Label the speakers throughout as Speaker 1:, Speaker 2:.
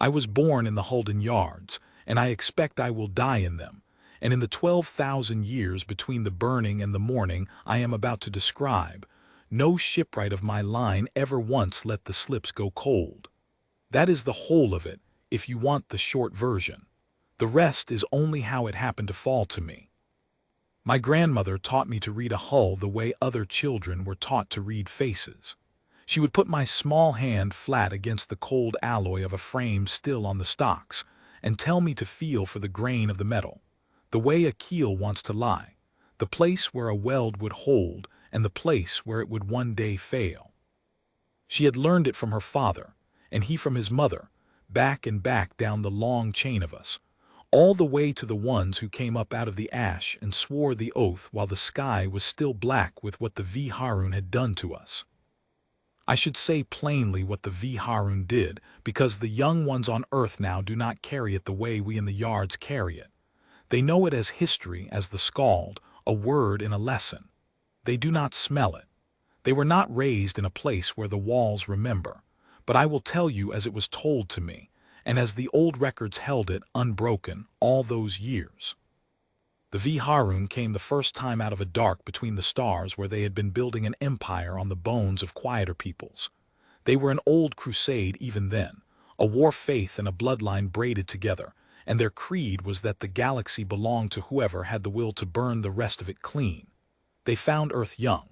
Speaker 1: I was born in the Halden Yards, and I expect I will die in them, and in the 12,000 years between the burning and the morning I am about to describe, no shipwright of my line ever once let the slips go cold. That is the whole of it, if you want the short version. The rest is only how it happened to fall to me. My grandmother taught me to read a hull the way other children were taught to read faces. She would put my small hand flat against the cold alloy of a frame still on the stocks, and tell me to feel for the grain of the metal, the way a keel wants to lie, the place where a weld would hold and the place where it would one day fail. She had learned it from her father, and he from his mother, back and back down the long chain of us, all the way to the ones who came up out of the ash and swore the oath while the sky was still black with what the Viharun had done to us. I should say plainly what the Viharun did, because the young ones on earth now do not carry it the way we in the yards carry it. They know it as history, as the scald, a word in a lesson. They do not smell it. They were not raised in a place where the walls remember, but I will tell you as it was told to me, and as the old records held it unbroken all those years. The Viharun came the first time out of a dark between the stars where they had been building an empire on the bones of quieter peoples. They were an old crusade even then, a war faith and a bloodline braided together, and their creed was that the galaxy belonged to whoever had the will to burn the rest of it clean. They found Earth young.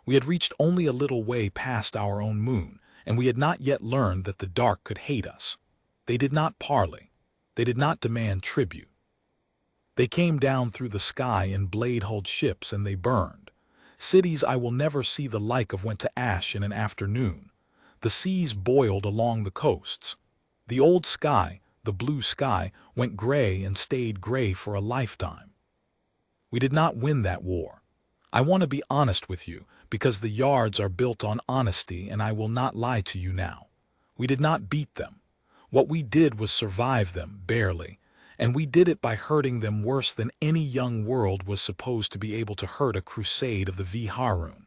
Speaker 1: We had reached only a little way past our own moon, and we had not yet learned that the dark could hate us. They did not parley. They did not demand tribute. They came down through the sky in blade-hulled ships and they burned. Cities I will never see the like of went to ash in an afternoon. The seas boiled along the coasts. The old sky, the blue sky, went gray and stayed gray for a lifetime. We did not win that war. I want to be honest with you, because the yards are built on honesty and I will not lie to you now. We did not beat them. What we did was survive them, barely, and we did it by hurting them worse than any young world was supposed to be able to hurt a crusade of the Viharun.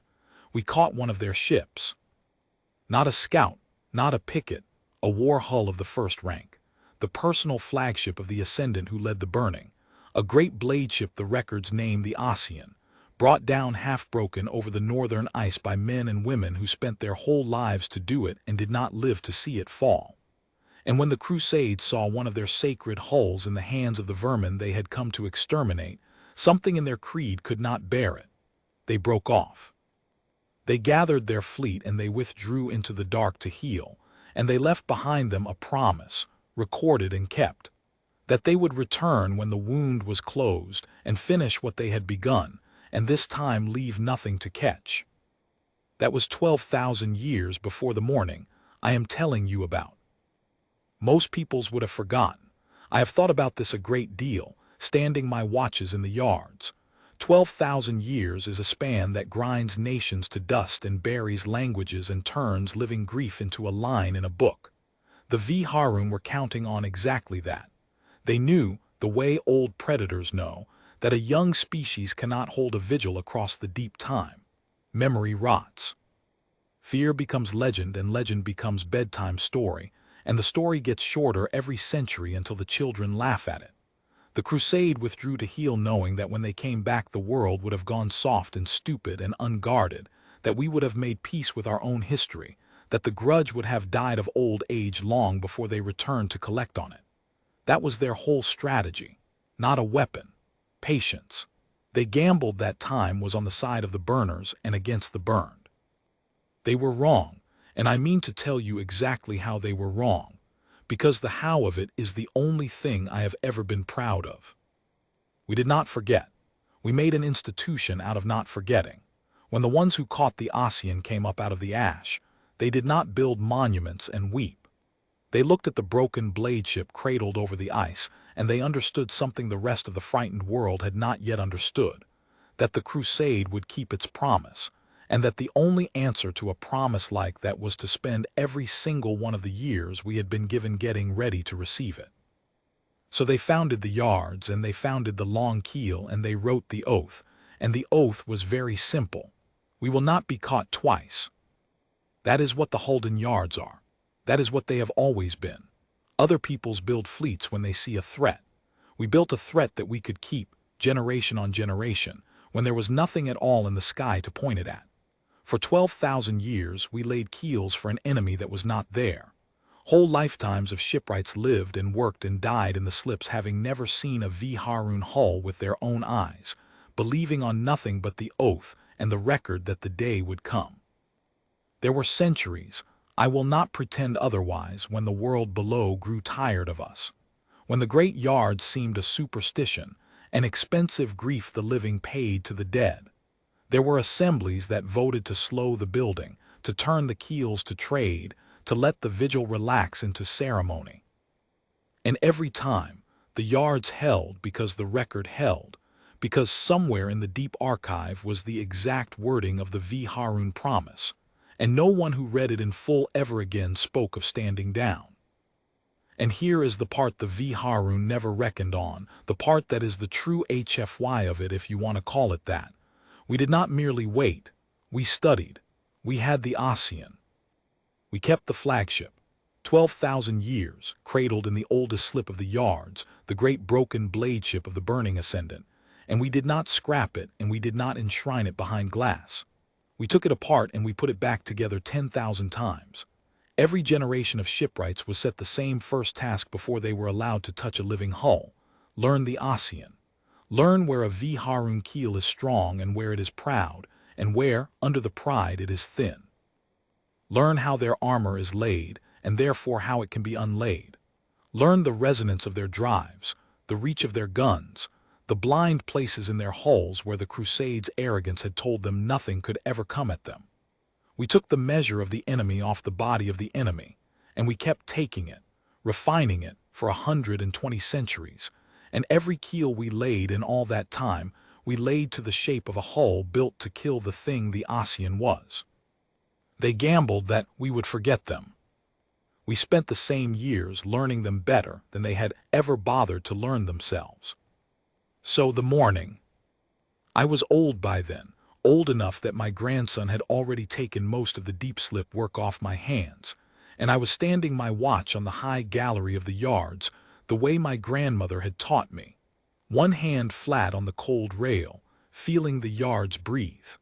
Speaker 1: We caught one of their ships. Not a scout, not a picket, a war hull of the first rank, the personal flagship of the ascendant who led the burning, a great blade ship the records name the Ossian, brought down half-broken over the northern ice by men and women who spent their whole lives to do it and did not live to see it fall. And when the Crusades saw one of their sacred hulls in the hands of the vermin they had come to exterminate, something in their creed could not bear it. They broke off. They gathered their fleet and they withdrew into the dark to heal, and they left behind them a promise, recorded and kept, that they would return when the wound was closed and finish what they had begun, and this time leave nothing to catch. That was 12,000 years before the morning I am telling you about. Most peoples would have forgotten. I have thought about this a great deal, standing my watches in the yards. 12,000 years is a span that grinds nations to dust and buries languages and turns living grief into a line in a book. The Viharun were counting on exactly that. They knew, the way old predators know, that a young species cannot hold a vigil across the deep time. Memory rots. Fear becomes legend and legend becomes bedtime story, and the story gets shorter every century until the children laugh at it. The crusade withdrew to heal, knowing that when they came back the world would have gone soft and stupid and unguarded, that we would have made peace with our own history, that the grudge would have died of old age long before they returned to collect on it. That was their whole strategy, not a weapon. Patience. They gambled that time was on the side of the burners and against the burned. They were wrong, and I mean to tell you exactly how they were wrong, because the how of it is the only thing I have ever been proud of. We did not forget. We made an institution out of not forgetting. When the ones who caught the Ossian came up out of the ash, they did not build monuments and weep. They looked at the broken blade ship cradled over the ice, and they understood something the rest of the frightened world had not yet understood, that the crusade would keep its promise, and that the only answer to a promise like that was to spend every single one of the years we had been given getting ready to receive it. So they founded the yards, and they founded the long keel, and they wrote the oath, and the oath was very simple. We will not be caught twice. That is what the Halden yards are. That is what they have always been. Other peoples build fleets when they see a threat. We built a threat that we could keep, generation on generation, when there was nothing at all in the sky to point it at. For 12,000 years, we laid keels for an enemy that was not there. Whole lifetimes of shipwrights lived and worked and died in the slips, having never seen a Harun hull with their own eyes, believing on nothing but the oath and the record that the day would come. There were centuries, I will not pretend otherwise, when the world below grew tired of us, when the great yards seemed a superstition, an expensive grief the living paid to the dead. There were assemblies that voted to slow the building, to turn the keels to trade, to let the vigil relax into ceremony. And every time, the yards held because the record held, because somewhere in the deep archive was the exact wording of the Harun promise, and no one who read it in full ever again spoke of standing down. And here is the part the Harun never reckoned on, the part that is the true HFY of it, if you want to call it that. We did not merely wait, we studied. We had the Ocean. We kept the flagship, 12,000 years, cradled in the oldest slip of the yards, the great broken blade ship of the burning ascendant, and we did not scrap it, and we did not enshrine it behind glass. We took it apart and we put it back together 10,000 times. Every generation of shipwrights was set the same first task before they were allowed to touch a living hull: learn the Ocean. Learn where a Harun keel is strong and where it is proud, and where, under the pride, it is thin. Learn how their armor is laid, and therefore how it can be unlaid. Learn the resonance of their drives, the reach of their guns, the blind places in their hulls where the Crusade's arrogance had told them nothing could ever come at them. We took the measure of the enemy off the body of the enemy, and we kept taking it, refining it, for 120 centuries, and every keel we laid in all that time, we laid to the shape of a hull built to kill the thing the Ocean was. They gambled that we would forget them. We spent the same years learning them better than they had ever bothered to learn themselves. So the morning. I was old by then, old enough that my grandson had already taken most of the deep slip work off my hands, and I was standing my watch on the high gallery of the yards, the way my grandmother had taught me, one hand flat on the cold rail, feeling the yards breathe.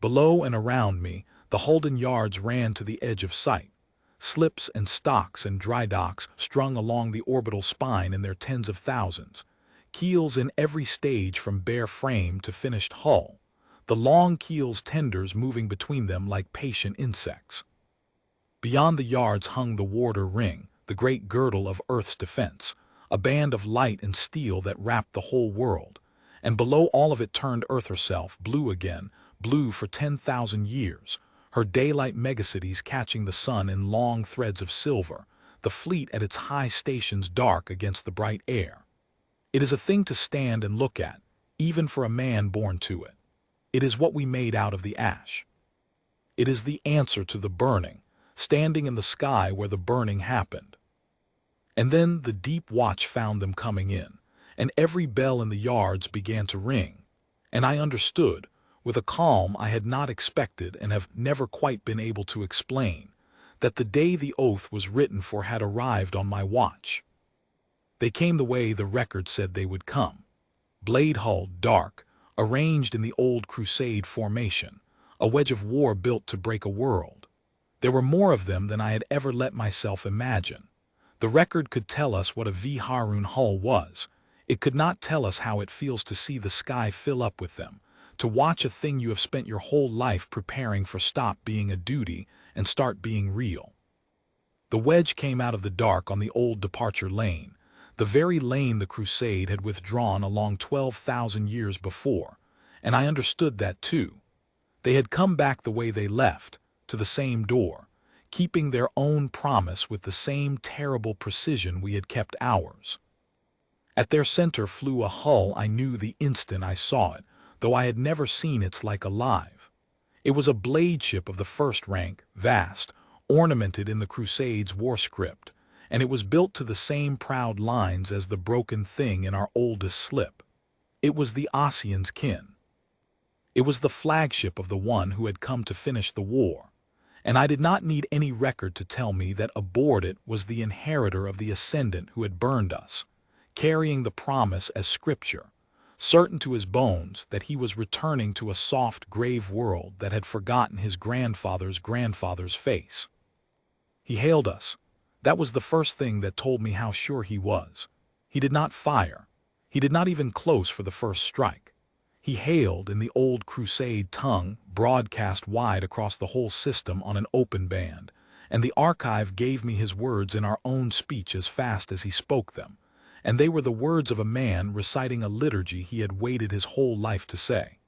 Speaker 1: Below and around me, the Holden yards ran to the edge of sight, slips and stocks and dry docks strung along the orbital spine in their tens of thousands, keels in every stage from bare frame to finished hull, the long keels' tenders moving between them like patient insects. Beyond the yards hung the warder ring, the great girdle of Earth's defense, a band of light and steel that wrapped the whole world, and below all of it turned Earth herself, blue again, blue for 10,000 years, her daylight megacities catching the sun in long threads of silver, the fleet at its high stations dark against the bright air. It is a thing to stand and look at, even for a man born to it. It is what we made out of the ash. It is the answer to the burning, standing in the sky where the burning happened. And then the deep watch found them coming in, and every bell in the yards began to ring, and I understood, with a calm I had not expected and have never quite been able to explain, that the day the oath was written for had arrived on my watch. They came the way the record said they would come. Blade-hulled, dark, arranged in the old crusade formation, a wedge of war built to break a world. There were more of them than I had ever let myself imagine. The record could tell us what a Harun hull was. It could not tell us how it feels to see the sky fill up with them, to watch a thing you have spent your whole life preparing for stop being a duty and start being real. The wedge came out of the dark on the old departure lane, the very lane the crusade had withdrawn along 12,000 years before, and I understood that too. They had come back the way they left, to the same door, keeping their own promise with the same terrible precision we had kept ours. At their center flew a hull I knew the instant I saw it, though I had never seen its like alive. It was a blade ship of the first rank, vast, ornamented in the Crusade's war script, and it was built to the same proud lines as the broken thing in our oldest slip. It was the Ocean's kin. It was the flagship of the one who had come to finish the war, and I did not need any record to tell me that aboard it was the inheritor of the ascendant who had burned us, carrying the promise as scripture, certain to his bones that he was returning to a soft, grave world that had forgotten his grandfather's grandfather's face. He hailed us. That was the first thing that told me how sure he was. He did not fire. He did not even close for the first strike. He hailed in the old crusade tongue, broadcast wide across the whole system on an open band, and the archive gave me his words in our own speech as fast as he spoke them, and they were the words of a man reciting a liturgy he had waited his whole life to say.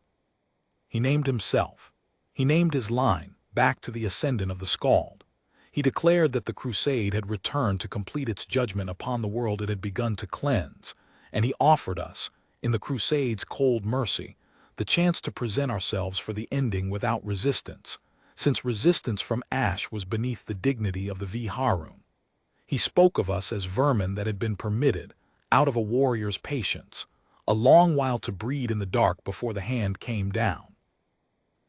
Speaker 1: He named himself. He named his line, back to the ascendant of the Scald. He declared that the crusade had returned to complete its judgment upon the world it had begun to cleanse, and he offered us, in the crusade's cold mercy, the chance to present ourselves for the ending without resistance, since resistance from Ash was beneath the dignity of the Viharun. He spoke of us as vermin that had been permitted, out of a warrior's patience, a long while to breed in the dark before the hand came down.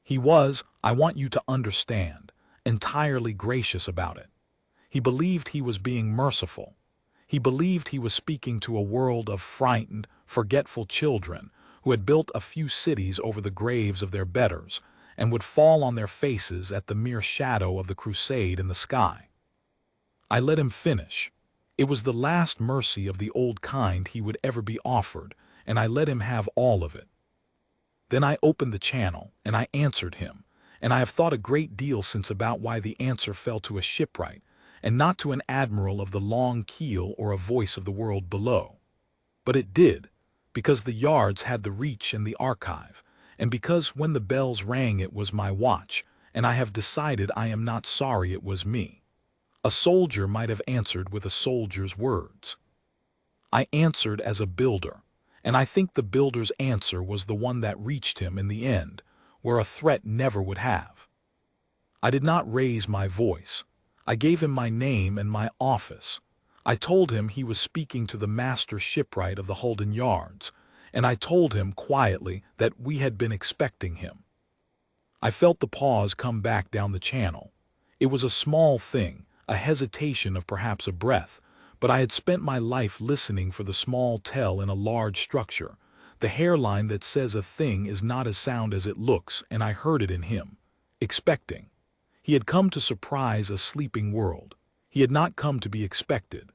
Speaker 1: He was, I want you to understand, entirely gracious about it. He believed he was being merciful. He believed he was speaking to a world of frightened, forgetful children who had built a few cities over the graves of their betters and would fall on their faces at the mere shadow of the crusade in the sky. I let him finish. It was the last mercy of the old kind he would ever be offered, and I let him have all of it. Then I opened the channel, and I answered him, and I have thought a great deal since about why the answer fell to a shipwright, and not to an admiral of the long keel or a voice of the world below. But it did, because the yards had the reach and the archive, and because when the bells rang it was my watch, and I have decided I am not sorry it was me. A soldier might have answered with a soldier's words. I answered as a builder, and I think the builder's answer was the one that reached him in the end, where a threat never would have. I did not raise my voice. I gave him my name and my office. I told him he was speaking to the master shipwright of the Halden Yards, and I told him quietly that we had been expecting him. I felt the pause come back down the channel. It was a small thing, a hesitation of perhaps a breath, but I had spent my life listening for the small tell in a large structure, the hairline that says a thing is not as sound as it looks, and I heard it in him. Expecting. He had come to surprise a sleeping world. He had not come to be expected.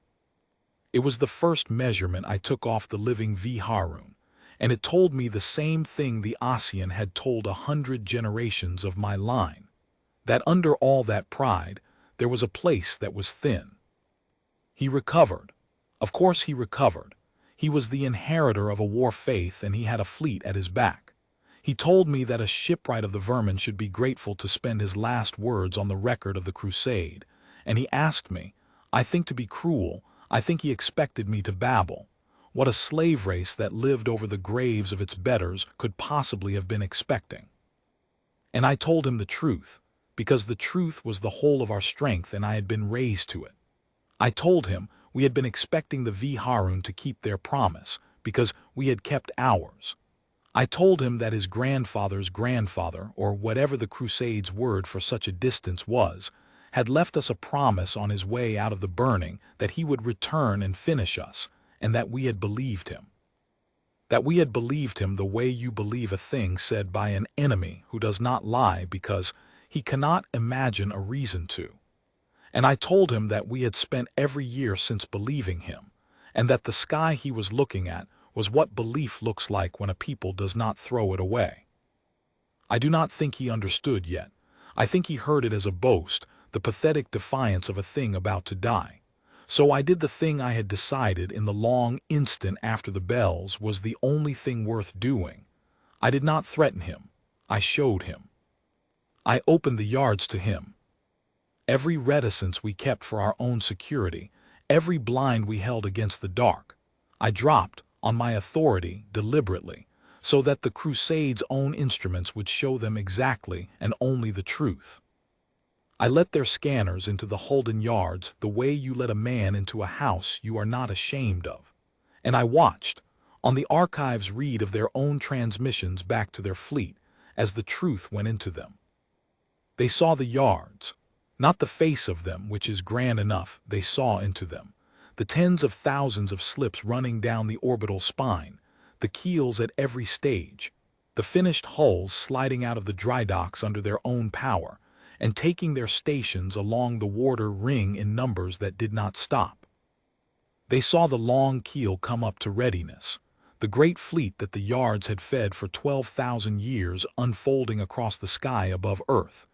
Speaker 1: It was the first measurement I took off the living Viharun, and it told me the same thing the Ossian had told 100 generations of my line, that under all that pride, there was a place that was thin. He recovered. Of course he recovered. He was the inheritor of a war faith, and he had a fleet at his back. He told me that a shipwright of the vermin should be grateful to spend his last words on the record of the crusade, and he asked me, I think to be cruel, I think he expected me to babble, what a slave race that lived over the graves of its betters could possibly have been expecting. And I told him the truth, because the truth was the whole of our strength and I had been raised to it. I told him we had been expecting the Viharun to keep their promise, because we had kept ours. I told him that his grandfather's grandfather, or whatever the Crusade's word for such a distance was, had left us a promise on his way out of the burning that he would return and finish us, and that we had believed him. That we had believed him the way you believe a thing said by an enemy who does not lie because he cannot imagine a reason to. And I told him that we had spent every year since believing him, and that the sky he was looking at was what belief looks like when a people does not throw it away. I do not think he understood yet. I think he heard it as a boast, the pathetic defiance of a thing about to die. So I did the thing I had decided in the long instant after the bells was the only thing worth doing. I did not threaten him. I showed him. I opened the yards to him. Every reticence we kept for our own security, every blind we held against the dark, I dropped, on my authority, deliberately, so that the Crusade's own instruments would show them exactly and only the truth. I let their scanners into the Halden Yards the way you let a man into a house you are not ashamed of. And I watched, on the archives read of their own transmissions back to their fleet, as the truth went into them. They saw the yards. Not the face of them, which is grand enough, they saw into them. The tens of thousands of slips running down the orbital spine, the keels at every stage, the finished hulls sliding out of the dry docks under their own power, and taking their stations along the water ring in numbers that did not stop. They saw the long keel come up to readiness, the great fleet that the yards had fed for 12,000 years unfolding across the sky above Earth,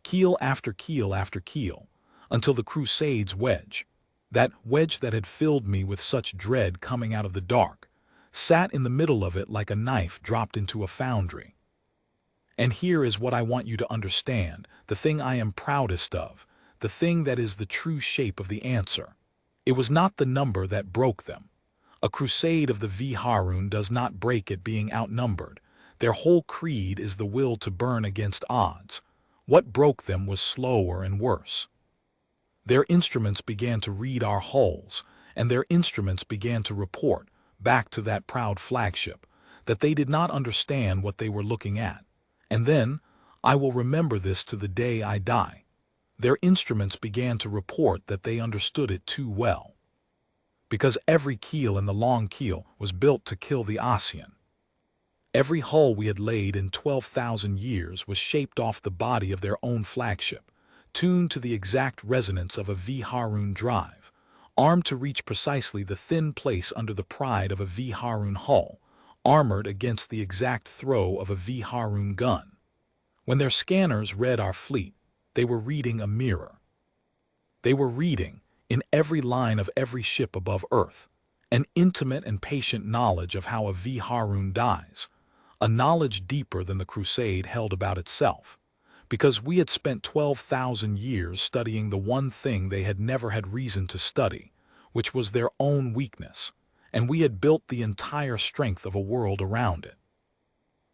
Speaker 1: keel after keel after keel, until the Crusade's wedge, that wedge that had filled me with such dread coming out of the dark, sat in the middle of it like a knife dropped into a foundry. And here is what I want you to understand, the thing I am proudest of, the thing that is the true shape of the answer. It was not the number that broke them. A crusade of the Viharun does not break at being outnumbered. Their whole creed is the will to burn against odds. What broke them was slower and worse. Their instruments began to read our hulls, and their instruments began to report, back to that proud flagship, that they did not understand what they were looking at. And then, I will remember this to the day I die. Their instruments began to report that they understood it too well. Because every keel in the long keel was built to kill the Osean. Every hull we had laid in 12,000 years was shaped off the body of their own flagship, tuned to the exact resonance of a Viharun drive, armed to reach precisely the thin place under the pride of a Viharun hull, armored against the exact throw of a Viharun gun. When their scanners read our fleet, they were reading a mirror. They were reading, in every line of every ship above Earth, an intimate and patient knowledge of how a Viharun dies, a knowledge deeper than the crusade held about itself, because we had spent 12,000 years studying the one thing they had never had reason to study, which was their own weakness, and we had built the entire strength of a world around it.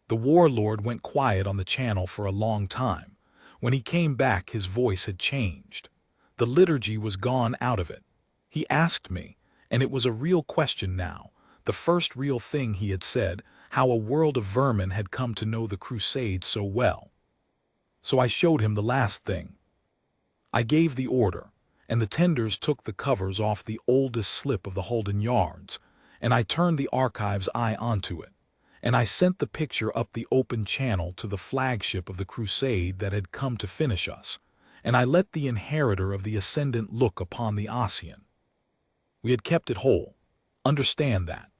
Speaker 1: The warlord went quiet on the channel for a long time. When he came back, his voice had changed. The liturgy was gone out of it. He asked me, and it was a real question now, the first real thing he had said, how a world of vermin had come to know the crusade so well. So I showed him the last thing. I gave the order, and the tenders took the covers off the oldest slip of the Holden yards, and I turned the archive's eye onto it, and I sent the picture up the open channel to the flagship of the crusade that had come to finish us, and I let the inheritor of the ascendant look upon the Osean. We had kept it whole. Understand that.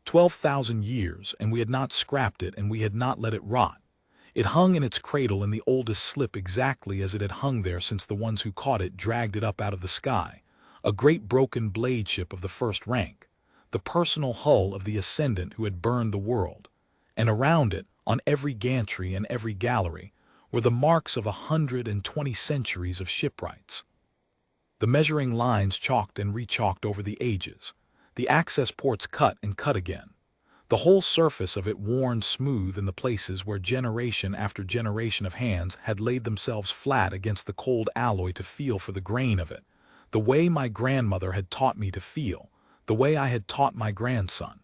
Speaker 1: 12,000 years, and we had not scrapped it, and we had not let it rot. It hung in its cradle in the oldest slip exactly as it had hung there since the ones who caught it dragged it up out of the sky, a great broken blade ship of the first rank, the personal hull of the ascendant who had burned the world, and around it, on every gantry and every gallery, were the marks of 120 centuries of shipwrights. The measuring lines chalked and rechalked over the ages, the access ports cut and cut again, the whole surface of it worn smooth in the places where generation after generation of hands had laid themselves flat against the cold alloy to feel for the grain of it, the way my grandmother had taught me to feel, the way I had taught my grandson.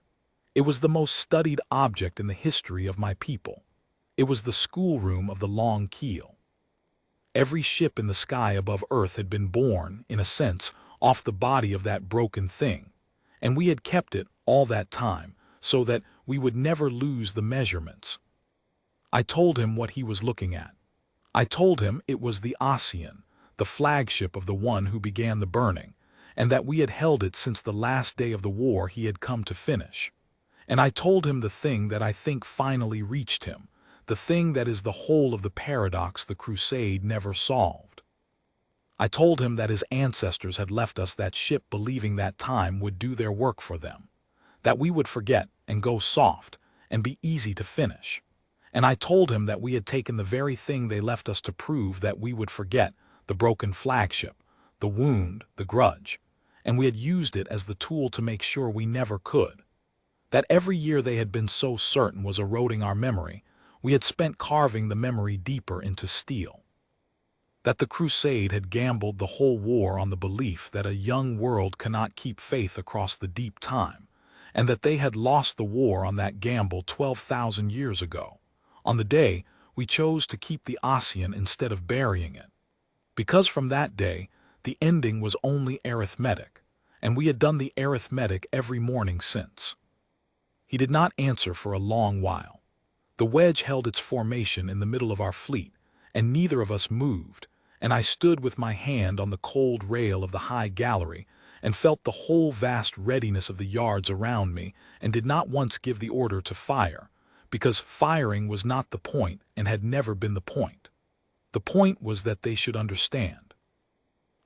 Speaker 1: It was the most studied object in the history of my people. It was the schoolroom of the long keel. Every ship in the sky above Earth had been born, in a sense, off the body of that broken thing, and we had kept it all that time, so that we would never lose the measurements. I told him what he was looking at. I told him it was the Osean, the flagship of the one who began the burning, and that we had held it since the last day of the war he had come to finish. And I told him the thing that I think finally reached him, the thing that is the whole of the paradox the crusade never solved. I told him that his ancestors had left us that ship believing that time would do their work for them, that we would forget and go soft and be easy to finish. And I told him that we had taken the very thing they left us to prove that we would forget, the broken flagship, the wound, the grudge, and we had used it as the tool to make sure we never could. That every year they had been so certain was eroding our memory, we had spent carving the memory deeper into steel. That the crusade had gambled the whole war on the belief that a young world cannot keep faith across the deep time, and that they had lost the war on that gamble 12,000 years ago, on the day we chose to keep the Osean instead of burying it. Because from that day, the ending was only arithmetic, and we had done the arithmetic every morning since. He did not answer for a long while. The wedge held its formation in the middle of our fleet, and neither of us moved, and I stood with my hand on the cold rail of the high gallery and felt the whole vast readiness of the yards around me, and did not once give the order to fire, because firing was not the point and had never been the point. The point was that they should understand.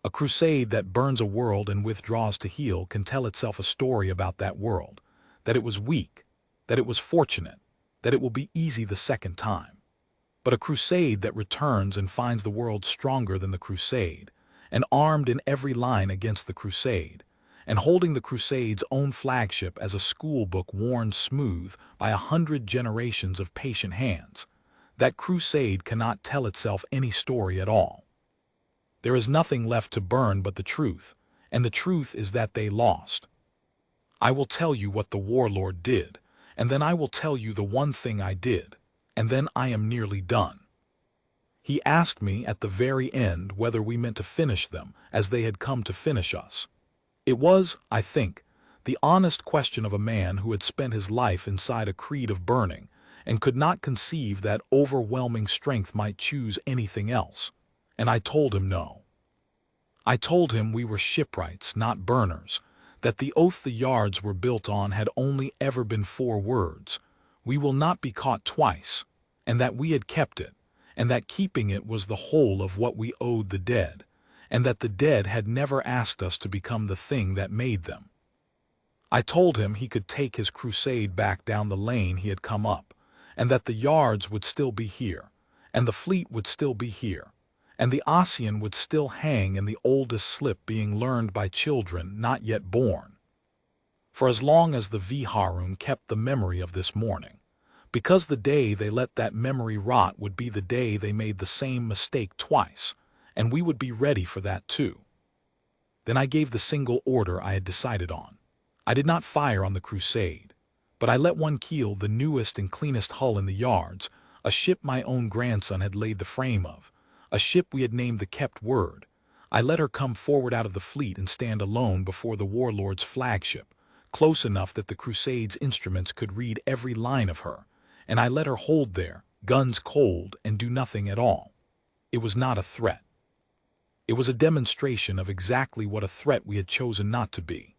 Speaker 1: A crusade that burns a world and withdraws to heal can tell itself a story about that world, that it was weak, that it was fortunate, that it will be easy the second time. But a crusade that returns and finds the world stronger than the crusade, and armed in every line against the crusade, and holding the crusade's own flagship as a school book worn smooth by 100 generations of patient hands, that crusade cannot tell itself any story at all. There is nothing left to burn but the truth, and the truth is that they lost. I will tell you what the warlord did, and then I will tell you the one thing I did, and then I am nearly done. He asked me at the very end whether we meant to finish them as they had come to finish us. It was, I think, the honest question of a man who had spent his life inside a creed of burning and could not conceive that overwhelming strength might choose anything else, and I told him no. I told him we were shipwrights, not burners, that the oath the yards were built on had only ever been 4 words, "We will not be caught twice," and that we had kept it, and that keeping it was the whole of what we owed the dead, and that the dead had never asked us to become the thing that made them. I told him he could take his crusade back down the lane he had come up, and that the yards would still be here, and the fleet would still be here, and the Ossian would still hang in the oldest slip being learned by children not yet born. For as long as the Viharun kept the memory of this morning, because the day they let that memory rot would be the day they made the same mistake twice, and we would be ready for that too. Then I gave the single order I had decided on. I did not fire on the crusade, but I let one keel the newest and cleanest hull in the yards, a ship my own grandson had laid the frame of, a ship we had named the Kept Word. I let her come forward out of the fleet and stand alone before the warlord's flagship, close enough that the crusade's instruments could read every line of her, and I let her hold there, guns cold, and do nothing at all. It was not a threat. It was a demonstration of exactly what a threat we had chosen not to be.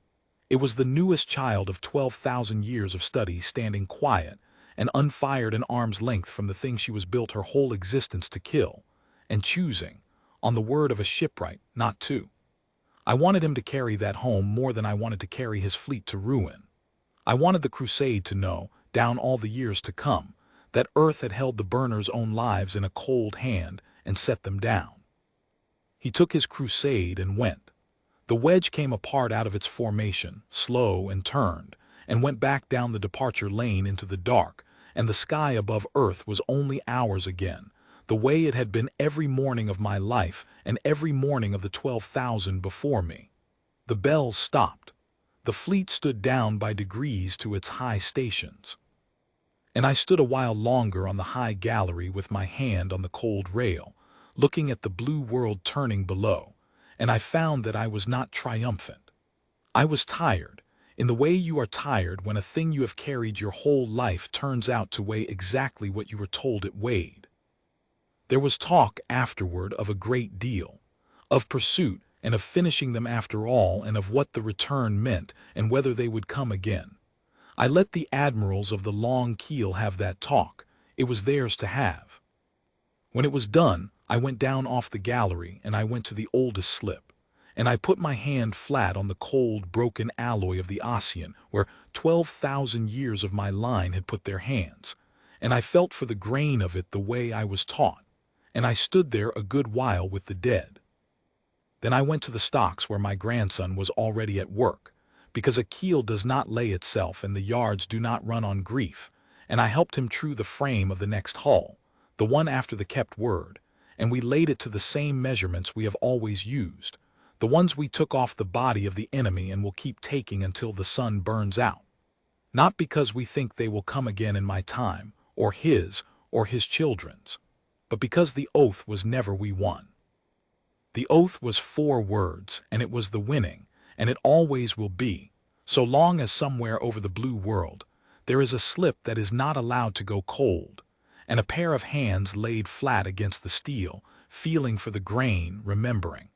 Speaker 1: It was the newest child of 12,000 years of study standing quiet and unfired an arm's length from the thing she was built her whole existence to kill, and choosing, on the word of a shipwright, not to. I wanted him to carry that home more than I wanted to carry his fleet to ruin. I wanted the crusade to know, down all the years to come, that Earth had held the burners' own lives in a cold hand and set them down. He took his crusade and went. The wedge came apart out of its formation, slow, and turned, and went back down the departure lane into the dark, and the sky above Earth was only ours again, the way it had been every morning of my life and every morning of the 12,000 before me. The bells stopped. The fleet stood down by degrees to its high stations. And I stood a while longer on the high gallery with my hand on the cold rail, looking at the blue world turning below, and I found that I was not triumphant. I was tired, in the way you are tired when a thing you have carried your whole life turns out to weigh exactly what you were told it weighed. There was talk afterward of a great deal, of pursuit and of finishing them after all, and of what the return meant and whether they would come again. I let the admirals of the long keel have that talk. It was theirs to have. When it was done, I went down off the gallery and I went to the oldest slip, and I put my hand flat on the cold, broken alloy of the Ossian, where 12,000 years of my line had put their hands, and I felt for the grain of it the way I was taught, and I stood there a good while with the dead. Then I went to the stocks where my grandson was already at work, because a keel does not lay itself and the yards do not run on grief, and I helped him true the frame of the next hull, the one after the Kept Word, and we laid it to the same measurements we have always used, the ones we took off the body of the enemy and will keep taking until the sun burns out. Not because we think they will come again in my time, or his children's, but because the oath was never we won. The oath was 4 words, and it was the winning, and it always will be, so long as somewhere over the blue world there is a slip that is not allowed to go cold, and a pair of hands laid flat against the steel, feeling for the grain, remembering.